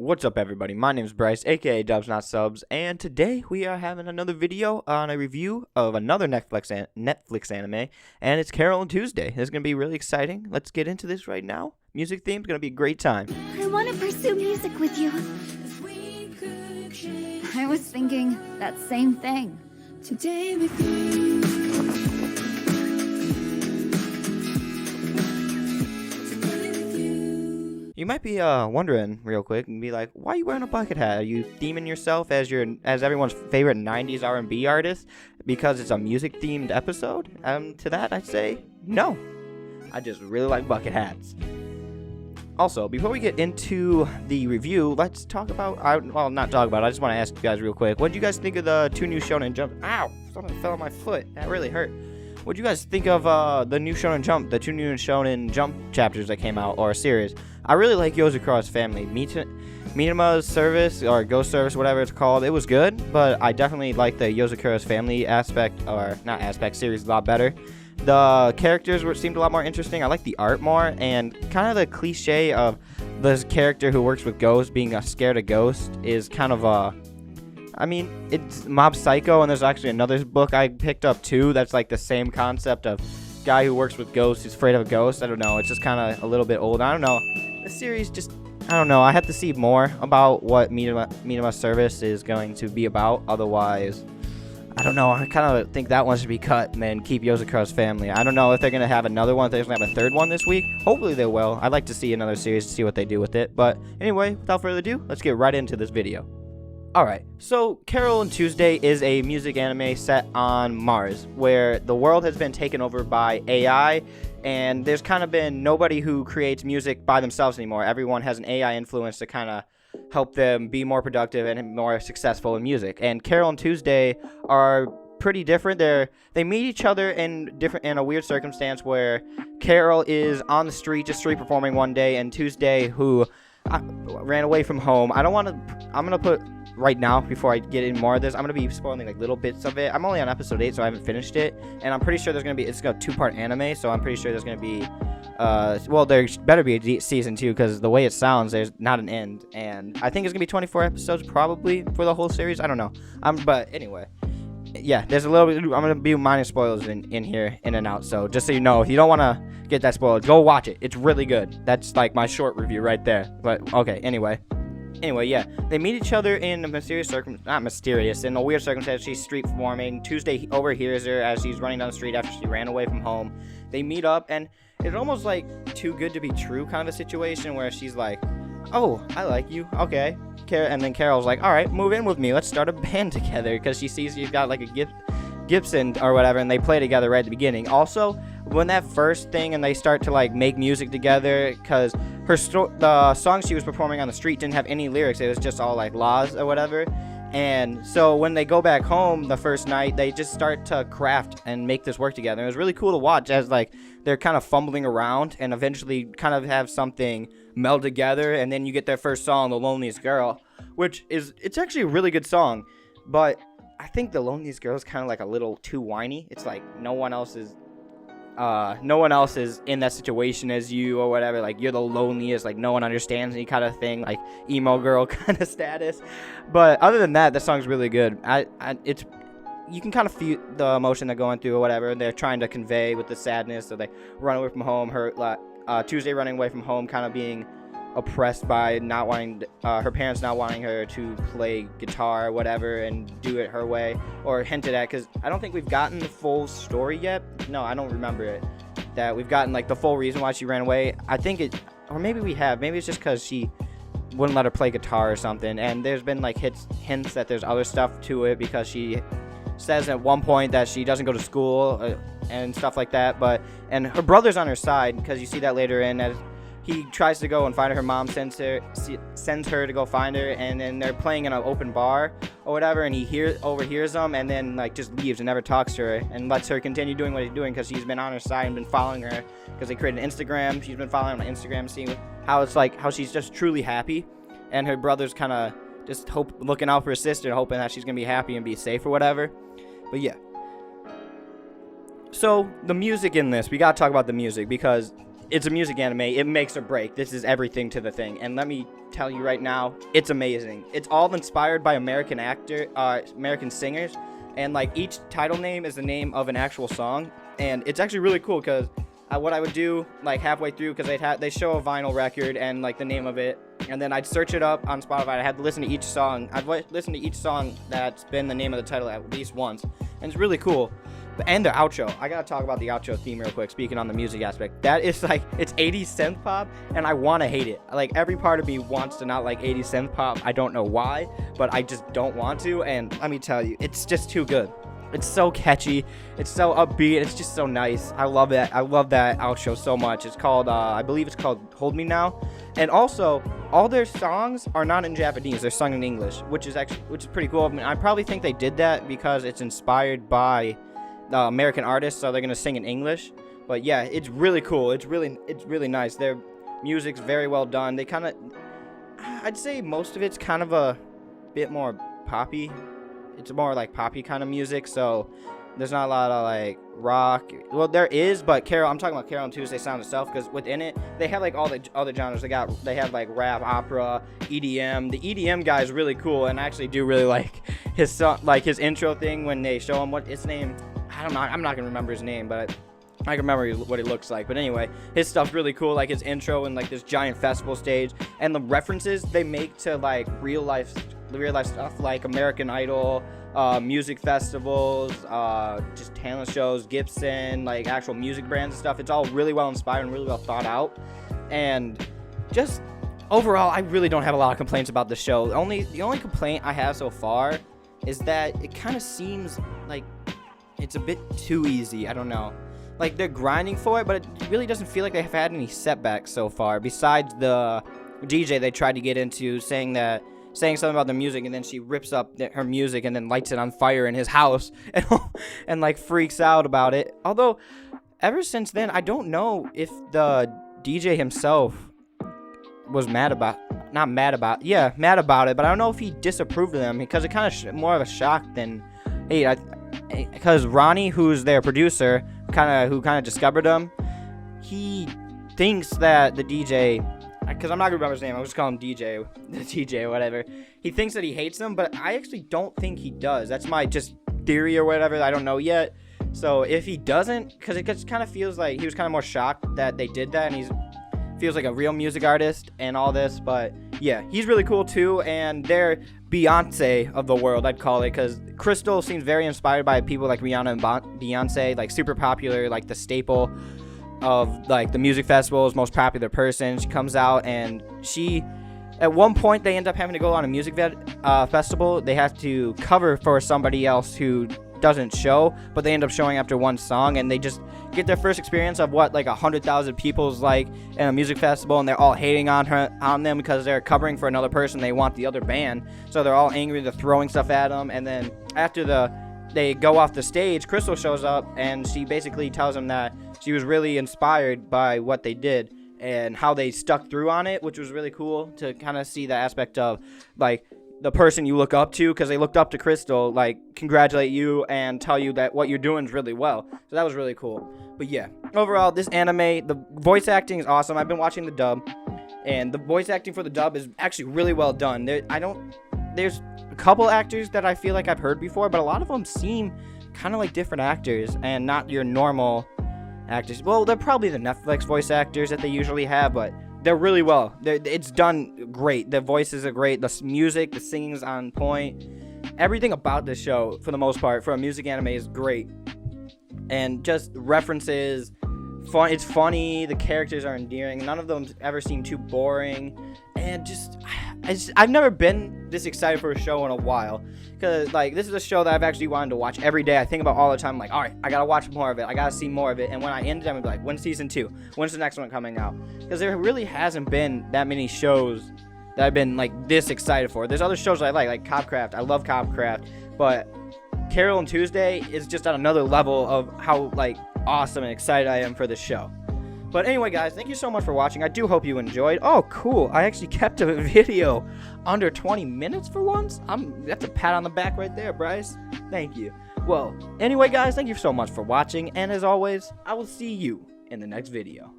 What's up, everybody? My name is Bryce, aka DubsNotSubs, and today we are having another video on a review of another Netflix anime, and it's Carole and Tuesday. This is going to be really exciting. Let's get into this right now. Music theme is going to be a great time. I want to pursue music with you. I was thinking that same thing. Today with you. You might be wondering real quick and be like, why are you wearing a bucket hat? Are you theming yourself as everyone's favorite 90s R&B artist because it's a music themed episode? To that I'd say no. I just really like bucket hats. Also, before we get into the review, let's talk about I just want to ask you guys real quick. What did you guys think of the two new Shonen Jump? Ow! Something fell on my foot. That really hurt. What do you guys think of the new Shonen Jump, the two new Shonen Jump chapters that came out, or a series? I really like Yozakura's Family. Minama's Service, or Ghost Service, whatever it's called, it was good, but I definitely like the Yozakura's Family series a lot better. The characters seemed a lot more interesting. I like the art more, and kind of the cliche of this character who works with ghosts being scared of ghosts is kind of it's Mob Psycho, and there's actually another book I picked up too that's like the same concept of guy who works with ghosts who's afraid of a ghost. I don't know, it's just kind of a little bit old. I don't know, the series just, I don't know, I have to see more about what Minama's Service is going to be about. Otherwise, I don't know, I kind of think that one should be cut and then keep Yozakura's Family. I don't know if they're going to have another one, if they're going to have a third one this week. Hopefully they will. I'd like to see another series to see what they do with it. But anyway, without further ado, let's get right into this video. Alright, so Carole and Tuesday is a music anime set on Mars, where the world has been taken over by AI, and there's kind of been nobody who creates music by themselves anymore. Everyone has an AI influence to kind of help them be more productive and more successful in music. And Carole and Tuesday are pretty different. They meet each other in a weird circumstance where Carole is on the street, just street performing one day, and Tuesday, who ran away from home. I'm gonna put right now, before I get in more of this, I'm gonna be spoiling like little bits of it. I'm only on episode 8, so I haven't finished it, and I'm pretty sure it's a 2-part anime, so I'm pretty sure there's gonna be well, there better be a season 2, because the way it sounds, there's not an end, and I think it's gonna be 24 episodes probably for the whole series. I don't know. But anyway, yeah, there's a little bit. I'm gonna be minor spoilers in here, in and out. So just so you know, if you don't want to get that spoiled, go watch it. It's really good. That's like my short review right there. But okay, anyway, yeah, they meet each other in a in a weird circumstance. She's street performing. Tuesday overhears her as she's running down the street after she ran away from home. They meet up, and it's almost like too good to be true kind of a situation where she's like, "Oh, I like you, okay." And then Carole's like, all right, move in with me. Let's start a band together, because she sees you've got like a Gibson or whatever, and they play together right at the beginning. Also, when that first thing and they start to like make music together, because the song she was performing on the street didn't have any lyrics. It was just all like laws or whatever. And so when they go back home the first night, they just start to craft and make this work together. It was really cool to watch as like they're kind of fumbling around and eventually kind of have something meld together, and then you get their first song, The Loneliest Girl, which it's actually a really good song, but I think The Loneliest Girl is kind of like a little too whiny. It's like no one else is in that situation as you or whatever, like you're the loneliest, like no one understands me kind of thing, like emo girl kind of status. But other than that, the song's really good. You can kind of feel the emotion they're going through or whatever, and they're trying to convey with the sadness. So they run away from home, Tuesday running away from home, kind of being oppressed by not wanting her parents not wanting her to play guitar or whatever and do it her way, or hinted at, because I don't think we've gotten the full story yet. No, I don't remember it, that we've gotten like the full reason why she ran away. I think or maybe we have, maybe it's just because she wouldn't let her play guitar or something, and there's been like hints that there's other stuff to it, because she says at one point that she doesn't go to school and stuff like that, and her brother's on her side, because you see that later in, as he tries to go and find her. Her mom sends her to go find her, and then they're playing in an open bar or whatever, and he overhears them, and then like just leaves and never talks to her and lets her continue doing what he's doing, because he's been on her side and been following her, because they created an Instagram. She's been following on Instagram, seeing how she's just truly happy, and her brother's kind of just looking out for her sister, hoping that she's gonna be happy and be safe or whatever. But yeah, so the music in this, we gotta talk about the music, because it's a music anime. It makes or break. This is everything to the thing. And let me tell you right now, it's amazing. It's all inspired by American singers. And, like, each title name is the name of an actual song. And it's actually really cool because what I would do, like, halfway through, because they show a vinyl record and, like, the name of it. And then I'd search it up on Spotify. I had to listen to each song. I'd listen to each song that's been the name of the title at least once. And it's really cool. And the outro. I gotta talk about the outro theme real quick, speaking on the music aspect. That is, like, it's 80s synth pop, and I want to hate it. Like, every part of me wants to not like 80s synth pop. I don't know why, but I just don't want to, and let me tell you, it's just too good. It's so catchy. It's so upbeat. It's just so nice. I love it. I love that outro so much. It's called, I believe it's called Hold Me Now. And also, all their songs are not in Japanese. They're sung in English, which is pretty cool. I mean, I probably think they did that because it's inspired by American artists, so they're gonna sing in English. But yeah, it's really cool. It's really nice. Their music's very well done. They kind of, I'd say most of it's kind of a bit more poppy. It's more like poppy kind of music, so there's not a lot of like rock. Well, there is, but I'm talking about Carole and Tuesday sound itself, because within it they have like all the other genres. They have like rap, opera, EDM. The EDM guy is really cool, and I actually do really like his song, like his intro thing when they show him what his name. I'm not gonna remember his name, but I can remember what he looks like. But anyway, his stuff's really cool, like his intro and like this giant festival stage, and the references they make to like real life stuff, like American Idol, music festivals, just talent shows, Gibson, like actual music brands and stuff. It's all really well inspired and really well thought out. And just overall, I really don't have a lot of complaints about the show. The only complaint I have so far is that it kind of seems like it's a bit too easy. I don't know. Like, they're grinding for it, but it really doesn't feel like they've had any setbacks so far, besides the DJ they tried to get into saying something about the music, and then she rips up her music and then lights it on fire in his house and like freaks out about it. Although, ever since then, I don't know if the DJ himself was mad about it, but I don't know if he disapproved of them, because it kind of more of a shock than hate. Because Ronnie, who's their producer, who kind of discovered them, he thinks that the DJ, because I'm not gonna remember his name, I'll just call him DJ, the DJ or whatever. He thinks that he hates them, but I actually don't think he does. That's my just theory or whatever. I don't know yet. So if he doesn't, because it just kind of feels like he was kind of more shocked that they did that, and he feels like a real music artist and all this. But yeah, he's really cool too, and they're Beyonce of the world, I'd call it, because Crystal seems very inspired by people like Rihanna and Beyonce, like super popular, like the staple of like the music festival's most popular person. She comes out, and at one point they end up having to go on a music festival. They have to cover for somebody else who doesn't show, but they end up showing after one song, and they just get their first experience of what like 100,000 people's like in a music festival, and they're all hating on them because they're covering for another person. They want the other band, so they're all angry. They're throwing stuff at them, and then after they go off the stage, Crystal shows up, and she basically tells them that she was really inspired by what they did and how they stuck through on it, which was really cool to kind of see the aspect of like the person you look up to, because they looked up to Crystal, like congratulate you and tell you that what you're doing is really well. So that was really cool. But yeah, overall, this anime, the voice acting is awesome. I've been watching the dub, and the voice acting for the dub is actually really well done. There's a couple actors that I feel like I've heard before, but a lot of them seem kind of like different actors and not your normal actors. Well, they're probably the Netflix voice actors that they usually have, but they're really well. It's done great. The voices are great. The music, the singing's on point. Everything about this show, for the most part, for a music anime, is great. And just references, fun. It's funny. The characters are endearing. None of them ever seem too boring. And I've never been this excited for a show in a while. Because, like, this is a show that I've actually wanted to watch every day. I think about all the time, like, all right, I gotta watch more of it. I gotta see more of it. And when I ended, I'm like, when's season 2? When's the next one coming out? Because there really hasn't been that many shows that I've been, like, this excited for. There's other shows I like Copcraft. I love Copcraft. But Carole and Tuesday is just on another level of how, like, awesome and excited I am for this show. But anyway, guys, thank you so much for watching. I do hope you enjoyed. Oh, cool. I actually kept a video under 20 minutes for once. That's a pat on the back right there, Bryce. Thank you. Well, anyway, guys, thank you so much for watching. And as always, I will see you in the next video.